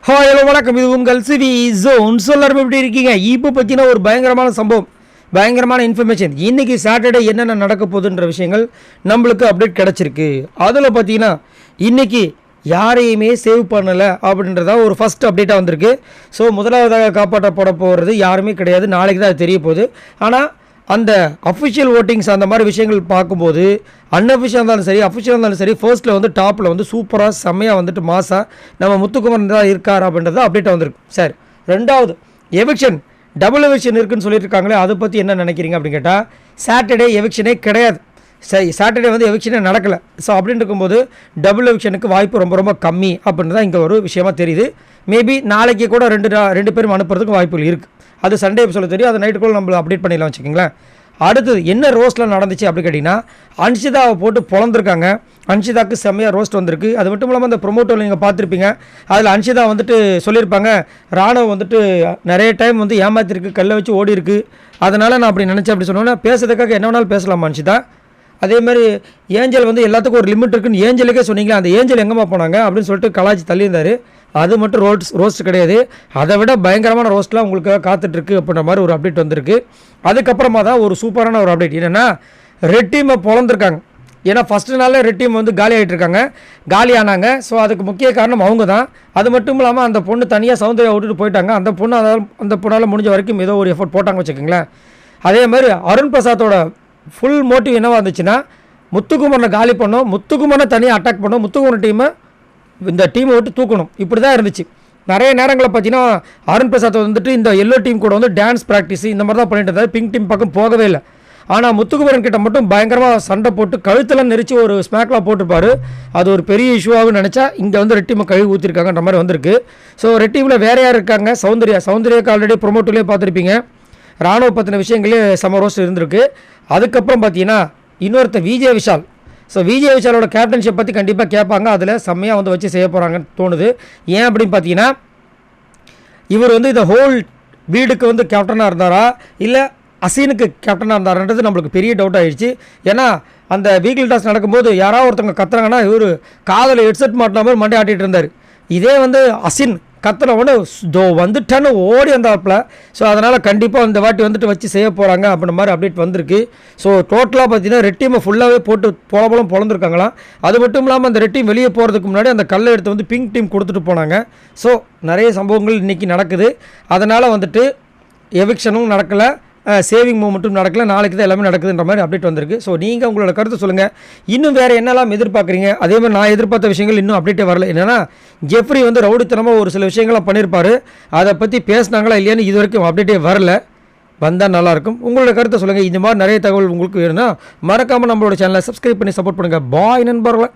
Hi hello வணக்கம். இது உங்கள் சிவி ஜோன். எல்லாரும் எப்படி இருக்கீங்க? இப்போ பார்த்தீங்கன்னா ஒரு பயங்கரமான சம்பவம், பயங்கரமான இன்ஃபர்மேஷன். இன்றைக்கி சாட்டர்டே என்னென்ன நடக்க போகுதுன்ற விஷயங்கள் நம்மளுக்கு அப்டேட் கிடச்சிருக்கு. அதில் பார்த்தீங்கன்னா இன்றைக்கி யாரையுமே சேவ் பண்ணலை அப்படின்றதா ஒரு ஃபஸ்ட் அப்டேட்டாக வந்திருக்கு. ஸோ முதலாவதாக காப்பாற்றப்பட போகிறது யாருமே கிடையாது. நாளைக்கு தான் அது தெரிய போகுது. ஆனால் அந்த அஃபிஷியல் ஓட்டிங்ஸ் அந்த மாதிரி விஷயங்கள் பார்க்கும்போது அன்அஃபிஷியல் இருந்தாலும் சரி, அஃபிஷியல் இருந்தாலும் சரி, ஃபர்ஸ்ட்டில் வந்து டாப்பில் வந்து சூப்பராக செம்மையாக வந்துட்டு மாசா நம்ம முத்துக்குமரன் தான் இருக்கார் அப்படின்றது அப்டேட்டாக வந்திருக்கு. சரி, ரெண்டாவது எவிக்ஷன், டபுள் எவிக்ஷன் இருக்குன்னு சொல்லியிருக்காங்களே, அதை பற்றி என்ன நினைக்கிறீங்க அப்படின்னு கேட்டால், சாட்டர்டே எவிக்ஷனே கிடையாது. சரி, சாட்டர்டே வந்து எவிக்ஷனே நடக்கலை. ஸோ அப்படின்னு இருக்கும்போது டபுள் எவிக்ஷனுக்கு வாய்ப்பு ரொம்ப ரொம்ப கம்மி அப்படின்னு தான் இங்கே ஒரு விஷயமா தெரியுது. மேபி நாளைக்கு கூட ரெண்டு பேரும் அனுப்புறதுக்கு வாய்ப்புகள் இருக்குது. அது சண்டே சொல்ல தெரியும். அது நைட்டுக்குள்ளே நம்மளை அப்டேட் பண்ணிடலாம் வச்சுக்கிங்களேன். அடுத்தது என்ன ரோஸ்ட்டில் நடந்துச்சு அப்படி கேட்டிங்கன்னா, அன்ஷிதாவை போட்டு பொழந்திருக்காங்க. அன்ஷிதாவுக்கு செம்மையாக ரோஸ்ட் வந்திருக்கு. அது மட்டும் இல்லாமல் அந்த ப்ரொமோட்டரில் நீங்கள் பார்த்துருப்பீங்க. அதில் அன்ஷிதா வந்துட்டு சொல்லியிருப்பாங்க, ராணுவம் வந்துட்டு நிறைய டைம் வந்து ஏமாத்திருக்கு, கல்லை வச்சு ஓடி இருக்குது, அதனால் நான் அப்படி நினச்சேன் அப்படி சொன்னோன்னா, பேசுறதுக்காக என்ன வேணாலும் பேசலாமா அன்ஷிதா? அதேமாதிரி ஏஞ்சல் வந்து எல்லாத்துக்கும் ஒரு லிமிட் இருக்குன்னு ஏஞ்சலுக்கே சொன்னீங்களா, அந்த ஏஞ்சல் எங்கேம்மா போனாங்க அப்படின்னு சொல்லிட்டு கலாச்சி தள்ளியிருந்தார். அது மட்டும் ரோஸ்ட் கிடையாது, அதை விட பயங்கரமான ரோஸ்ட்லாம் உங்களுக்கு காத்துட்ருக்கு அப்படின்ற மாதிரி ஒரு அப்டேட் வந்திருக்கு. அதுக்கப்புறமா தான் ஒரு சூப்பரான ஒரு அப்டேட் என்னென்னா, ரெட் டீமை பொழந்திருக்காங்க. ஏன்னா ஃபஸ்ட்டு நாளில் ரெட் டீம் வந்து காலி ஆகிட்டு இருக்காங்க, காலி ஆனாங்க. ஸோ அதுக்கு முக்கிய காரணம் அவங்க தான். அது மட்டும் இல்லாமல் அந்த பொண்ணு தனியாக சௌந்தர்யா விட்டுட்டு போயிட்டாங்க. அந்த பொண்ணால் முடிஞ்ச வரைக்கும் ஏதோ ஒரு எஃபர்ட் போட்டாங்க வச்சுக்கோங்களேன். அதே மாதிரி அருண் பிரசாத்தோட ஃபுல் மோட்டிவ் என்னவாக இருந்துச்சுன்னா, முத்துக்குமரனை காலி பண்ணோம், முத்துக்குமரனை தனியாக அட்டாக் பண்ணோம், முத்துக்குமரன் டீமை இந்த டீமை விட்டு தூக்கணும், இப்படி தான் இருந்துச்சு. நிறைய நேரங்களில் பார்த்தீங்கன்னா அருண் பிரசாத் வந்துட்டு இந்த எல்லோ டீம் கூட வந்து டான்ஸ் ப்ராக்டிஸ் இந்த மாதிரி தான் பண்ணிட்டு இருந்தார். பிங்க் டீம் பக்கம் போகவே இல்லை. ஆனால் முத்துக்குமரன் கிட்ட மட்டும் பயங்கரமாக சண்டை போட்டு கழுத்தெல்லாம் நெரிச்சு ஒரு ஸ்மாக்லாம் போட்டிருப்பாரு. அது ஒரு பெரிய இஷ்யூவாகவும் நினச்சா இங்கே வந்து ரெட் டீமை கழுவி ஊற்றிருக்காங்கன்ற மாதிரி வந்திருக்கு. ஸோ ரெட் டீமில் வேறு யார் இருக்காங்க? சௌந்தர்யாவுக்கு ஆல்ரெடி ப்ரொமோட்டர்லேயே பார்த்துருப்பீங்க. ராணுவ பற்றின விஷயங்களே செம ரோஸ்ட் இருந்திருக்கு. அதுக்கப்புறம் பார்த்தீங்கன்னா இன்னொருத்தர் விஜய் விஷால். ஸோ விஜய் விஷாலோட கேப்டன்ஷிப் பற்றி கண்டிப்பாக கேட்பாங்க. அதில் செம்மையாக வந்து வச்சு செய்ய போகிறாங்கன்னு தோணுது. ஏன் அப்படின்னு பார்த்தீங்கன்னா, இவர் வந்து இந்த ஹோல் வீடுக்கு வந்து கேப்டனாக இருந்தாரா இல்லை அசீனுக்கு கேப்டனாக இருந்தாரான்றது நம்மளுக்கு பெரிய டவுட் ஆகிடுச்சு. ஏன்னா அந்த வீக்லி டாஸ் நடக்கும்போது யாராவது ஒருத்தவங்க கத்துறாங்கன்னா இவர் காதில் ஹெட்செட் மாட்டின மாதிரி மண்டை ஆட்டிகிட்டு இருந்தார். இதே வந்து அசின் கத்துன உடனே வந்துட்டான்னு ஓடி வந்தாப்புல. ஸோ அதனால் கண்டிப்பாக இந்த வாட்டி வந்துட்டு வச்சு செய்ய போகிறாங்க அப்படின்ற மாதிரி அப்டேட் வந்திருக்கு. ஸோ டோட்டலாக பார்த்தீங்கன்னா ரெட் டீமை ஃபுல்லாகவே போட்டு பொழந்திருக்காங்களாம். அது மட்டும் இல்லாமல் அந்த ரெட் டீம் வெளியே போகிறதுக்கு முன்னாடி அந்த கல்லை எடுத்து வந்து பிங்க் டீம் கொடுத்துட்டு போனாங்க. ஸோ நிறைய சம்பவங்கள் இன்றைக்கி நடக்குது. அதனால் வந்துட்டு எவிக்ஷனும் நடக்கலை, சேவிங் மூமெண்ட்டும் நடக்கல, நாளைக்கு தான் எல்லாமே நடக்குதுன்ற மாதிரி அப்டேட் வந்திருக்கு. ஸோ நீங்கள் உங்களோட கருத்து சொல்லுங்கள். இன்னும் வேறு என்னெல்லாம் எதிர்பார்க்குறீங்க? அதே மாதிரி நான் எதிர்பார்த்த விஷயங்கள் இன்னும் அப்டேட்டே வரல. என்னென்னா ஜெஃப்ரி வந்து ரவுடித்தனமாக ஒரு சில விஷயங்கள்லாம் பண்ணியிருப்பார். அதை பற்றி பேசினாங்களா இல்லையான்னு இது வரைக்கும் அப்டேட்டே வரல. வந்தால் நல்லாயிருக்கும். உங்களோட கருத்தை சொல்லுங்கள். இந்த மாதிரி நிறைய தகவல் உங்களுக்கு வேணும்னா மறக்காமல் நம்மளோட சேனலை சப்ஸ்கிரைப் பண்ணி சப்போர்ட் பண்ணுங்கள். பாய் நண்பர்களே.